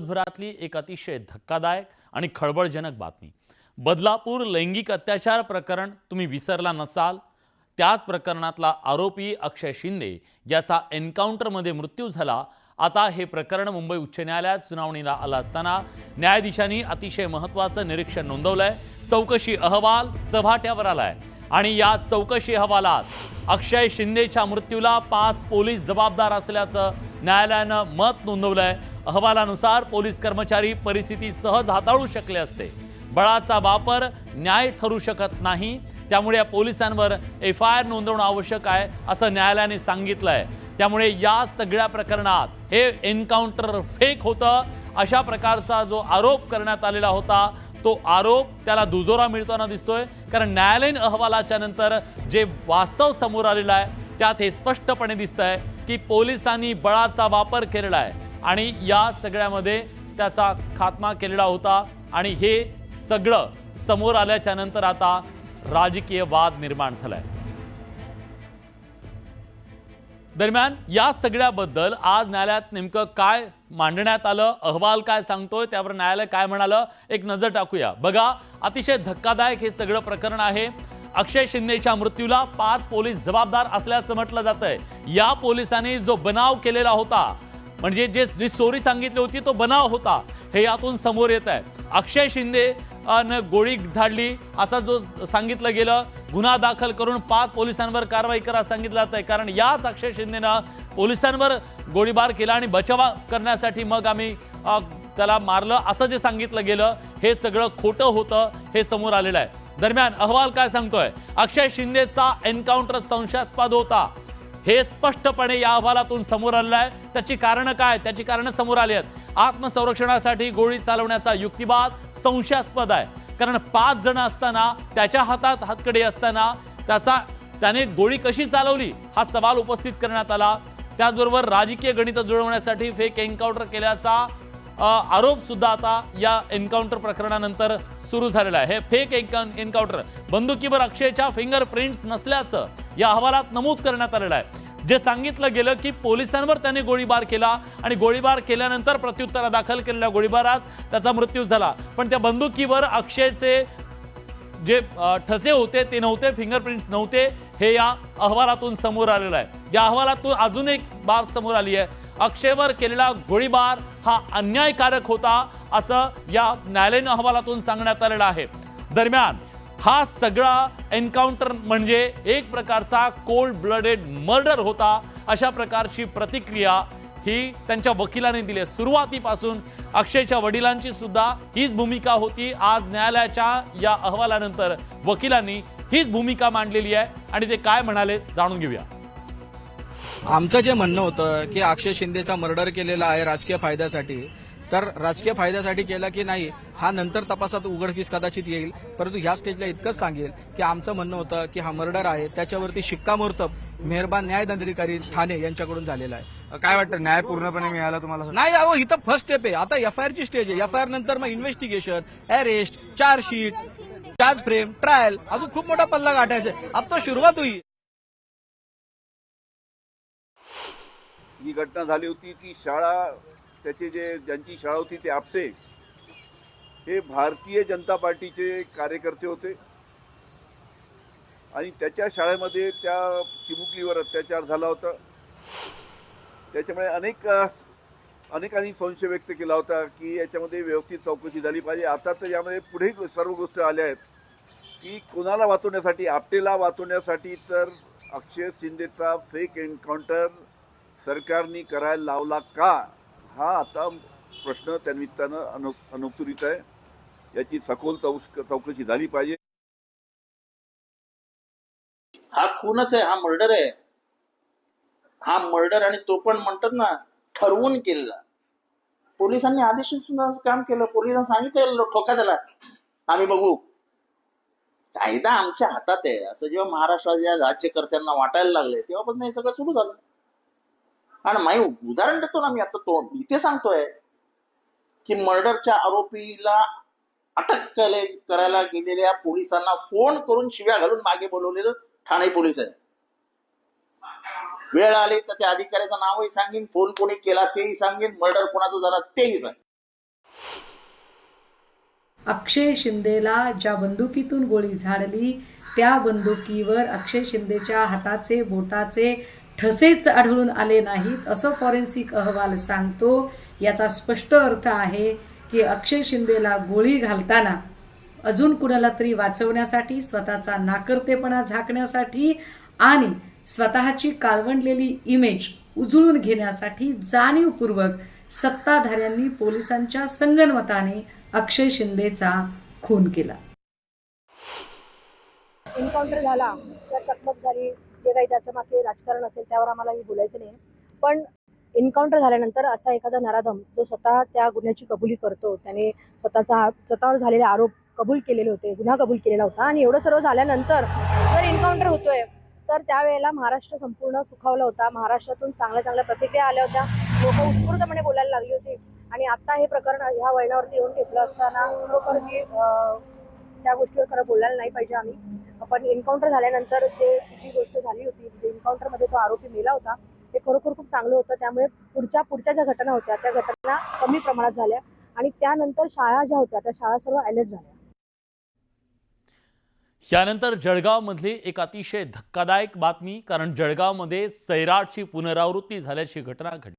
दिवसभरातली एक अतिशय धक्कादायक आणि खळबळजनक बातमी। बदलापूर लैंगिक अत्याचार प्रकरण तुम्ही विसरला नसाल। त्याच प्रकरणातला आरोपी अक्षय शिंदे याचा एन्काउंटरमध्ये मृत्यू झाला। आता हे प्रकरण मुंबई उच्च न्यायालयात सुनावणीला आलं असताना न्यायाधीशांनी अतिशय महत्त्वाचं निरीक्षण नोंदवलंय। चौकशी अहवाल चव्हाट्यावर आलाय आणि या चौकशी अहवालात अक्षय शिंदेच्या मृत्यूला 5 पोलीस जबाबदार असल्याचं न्यायालयानं मत नोंदवलंय। अहवालानुसार पोलीस कर्मचारी परिस्थिती सहज हाताळू शकले असते। बळाचा वापर न्याय ठरू शकत नाही, त्यामुळे या पोलिसांवर एफआयआर नोंदवणं आवश्यक आहे असं न्यायालयाने सांगितलंय। त्यामुळे या सगळ्या प्रकरणात हे एन्काउंटर फेक होतं अशा प्रकारचा जो आरोप करण्यात आलेला होता तो आरोप त्याला दुजोरा मिळताना दिसतोय। कारण न्यायालयीन अहवालाच्या नंतर जे वास्तव समोर आलेलं आहे त्यात हे स्पष्टपणे दिसतंय की पोलिसांनी बळाचा वापर केलेला आहे आणि या सगळ्यामध्ये त्याचा खात्मा केलेला होता। आणि हे सगळं समोर आल्याच्या नंतर आता राजकीय वाद निर्माण झालाय। दरम्यान या सगळ्याबद्दल आज न्यायालयात नेमकं काय मांडण्यात आलं, अहवाल काय सांगतोय, त्यावर न्यायालय काय म्हणालं, एक नजर टाकूया। बघा, अतिशय धक्कादायक हे सगळं प्रकरण आहे। अक्षय शिंदेच्या मृत्यूला 5 पोलीस जबाबदार असल्याचं म्हटलं जातंय। या पोलिसांनी जो बनाव केलेला होता, म्हणजे जी स्टोरी सांगितली होती तो बनाव होता, हे यातून समोर येत आहे। अक्षय शिंदे न गोळी झाडली असं जो सांगितलं गेलं, गुन्हा दाखल करून 5 पोलिसांवर कारवाई करा सांगितलं जातंय। कारण याच अक्षय शिंदेनं पोलिसांवर गोळीबार केला आणि बचाव करण्यासाठी मग आम्ही त्याला मारलं असं जे सांगितलं गेलं हे सगळं खोटं होतं, हे समोर आलेलं आहे। दरम्यान अहवाल काय सांगतोय, अक्षय शिंदेचा एन्काउंटर संशयास्पद होता हे स्पष्टपणे या अहवालातून समोर आलेलं आहे। त्याची कारण काय, त्याची कारण समोर आली आहेत। आत्मसंरक्षणासाठी गोळी चालवण्याचा युक्तिवाद संशयास्पद आहे। कारण 5 जण असताना, त्याच्या हातात हातकडी असताना त्याने गोळी कशी चालवली हा सवाल उपस्थित करण्यात आला। त्याचबरोबर राजकीय गणित जुळवण्यासाठी फेक एन्काउंटर केल्याचा आरोप सुद्धा आता या एन्काउंटर प्रकरणानंतर सुरू झालेला आहे। हे फेक एन्काउंटर, बंदुकीवर अक्षयच्या फिंगरप्रिंट्स नसल्याचं या अहवालात नमूद करण्यात आलेलं आहे। जे सांगितलं गेलं की पोलिसांवर त्याने गोळीबार केला आणि गोळीबार केल्यानंतर प्रत्युत्तरादाखल केलेल्या गोळीबारात त्याचा मृत्यू झाला। पण त्या बंदुकीवर अक्षयचे जे ठसे होते ते नव्हते, फिंगरप्रिंट्स नव्हते, हे या अहवालातून समोर आलेलं आहे। या अहवालातून अजून एक बाब समोर आली आहे, अक्षयवर केलेला गोळीबार हा अन्यायकारक होता असं या न्यायालयीन अहवालातून सांगण्यात आलेलं आहे। दरम्यान हा सगळा एन्काउंटर म्हणजे एक प्रकारचा कोल्ड ब्लडेड मर्डर होता अशा प्रकारची प्रतिक्रिया ही त्यांच्या वकिलांनी दिली। सुरुवातीपासून अक्षयच्या वडिलांची सुद्धा हीच भूमिका होती। आज न्यायालयाच्या या अहवालानंतर वकिलांनी हीच भूमिका मांडलेली आहे आणि ते काय म्हणाले जाणून घेऊया। आमचं जे म्हणणं होतं की अक्षय शिंदेचा मर्डर केलेला आहे राजकीय फायद्यासाठी, तर राजकीय फायद्यासाठी केला की नाही हा नंतर तपासात उघडकीस कदाचित येईल, परंतु ह्या स्टेजला इतकंच सांगेल की आमचं म्हणणं होतं की हा मर्डर आहे त्याच्यावरती शिक्कामोर्तब मेहरबान न्यायदंडाधिकारी ठाणे यांच्याकडून झालेला आहे। काय वाटतं, न्याय पूर्णपणे मिळाला तुम्हाला? नाही, अहो इथं फर्स्ट स्टेप आहे, आता एफआयआर ची स्टेज आहे। एफआयआर नंतर मग investigation, arrest, chargesheet, charge frame, trial, अजून खूप मोठा पल्ला गाठायचा आहे। आता तो सुरुवात होईल। ही घटना झाली होती ती शाळा, त्याचे ज्यांची शाळा होती ते आपटे हे भारतीय जनता पार्टीचे कार्यकर्ते होते आणि त्याच्या शाळेमध्ये त्या चिमुकलीवर अत्याचार झाला होता। त्याच्यामुळे अनेकांनी संशय व्यक्त केला होता की याच्यामध्ये व्यवस्थित चौकशी झाली पाहिजे। आता तर यामध्ये पुढे सर्व गोष्टी आल्या आहेत की कोणाला वाचवण्यासाठी, आपटेला वाचवण्यासाठी तर अक्षय शिंदेचा फेक एन्काउंटर सरकारने करायला लावला का, हा आता प्रश्न त्यानिमित्तानं अनुत्तरित आहे। याची सखोल चौकशी झाली पाहिजे। हा खूनच आहे, हा मर्डर आहे, हा मर्डर। आणि तो पण म्हणतात ना ठरवून केलेला। पोलिसांनी आदेशातून काम केलं, पोलिसांनी सांगितलं ठोका त्याला, आम्ही बघू। कायदा आमच्या हातात आहे असं जेव्हा महाराष्ट्राच्या राज्यकर्त्यांना वाटायला लागले तेव्हापासून हे सगळं सुरू झालं। आणि माही उदाहरण देतो ना मी, आता तो इथे सांगतोय की मर्डरच्या आरोपीला अटक करायला गेलेल्या पोलिसांना फोन करून शिव्या घालून मागे बोलवलेलं ठाणे पोलीस आहे। वेळ आली तर त्या अधिकाऱ्याचं नावही सांगेन, फोन कोणी केला तेही सांगेन, मर्डर कोणाचा झाला तेही सांगेन। अक्षय शिंदेला ज्या बंदुकीतून गोळी झाडली त्या बंदुकीवर अक्षय शिंदेच्या हाताचे बोटाचे ठसेच आढळून आले नाहीत असं फॉरेन्सिक अहवाल सांगतो. याचा स्पष्ट अर्थ आहे की अक्षय शिंदेला गोळी घालताना अजून कुणाला तरी वाचवण्यासाठी, स्वतःचा नाकर्तेपणा झाकण्यासाठी आणि स्वतःची काळवंडलेली इमेज उजळून घेण्यासाठी जाणीवपूर्वक सत्ताधाऱ्यांनी पोलिसांच्या संगनमताने अक्षय शिंदेचा खून केला. एन्काउंटर झाला, त्या चकमक झाली, जे काही त्याच्या मागे राजकारण असेल त्यावर आम्हाला बोलायचं नाही. पण एन्काउंटर झाल्यानंतर असा एखादा नराधम जो स्वतः त्या गुन्ह्याची कबुली करतो, त्याने स्वतःवर झालेले आरोप कबूल केलेले होते, गुन्हा कबूल केलेला होता आणि एवढं सर्व झाल्यानंतर जर एन्काउंटर होतोय तर त्यावेळेला महाराष्ट्र संपूर्ण सुखावला होता. महाराष्ट्रातून चांगल्या चांगल्या प्रतिक्रिया आल्या होत्या, लोक उत्स्फूर्तपणे बोलायला लागली होती आणि आता हे प्रकरण ह्या वळणावरती येऊन घेतलं असताना खरोखर मी त्या गोष्टीवर खरं बोलायला नाही पाहिजे आम्ही. पण एन्काउंटर झाल्यानंतर जी गोष्ट झाली होती, एन्काउंटरमध्ये तो आरोपी मेला होता, हे खरोखर खूप चांगलं होतं. त्यामुळे पुढच्या ज्या घटना होत्या त्या घटना कमी प्रमाणात झाल्या आणि त्यानंतर शाळा ज्या होत्या त्या शाळा सर्व अलर्ट झाल्या. यानंतर जळगावमधली एक अतिशय धक्कादायक बातमी, कारण जळगावमध्ये सैराटची पुनरावृत्ती झाल्याची घटना घडली.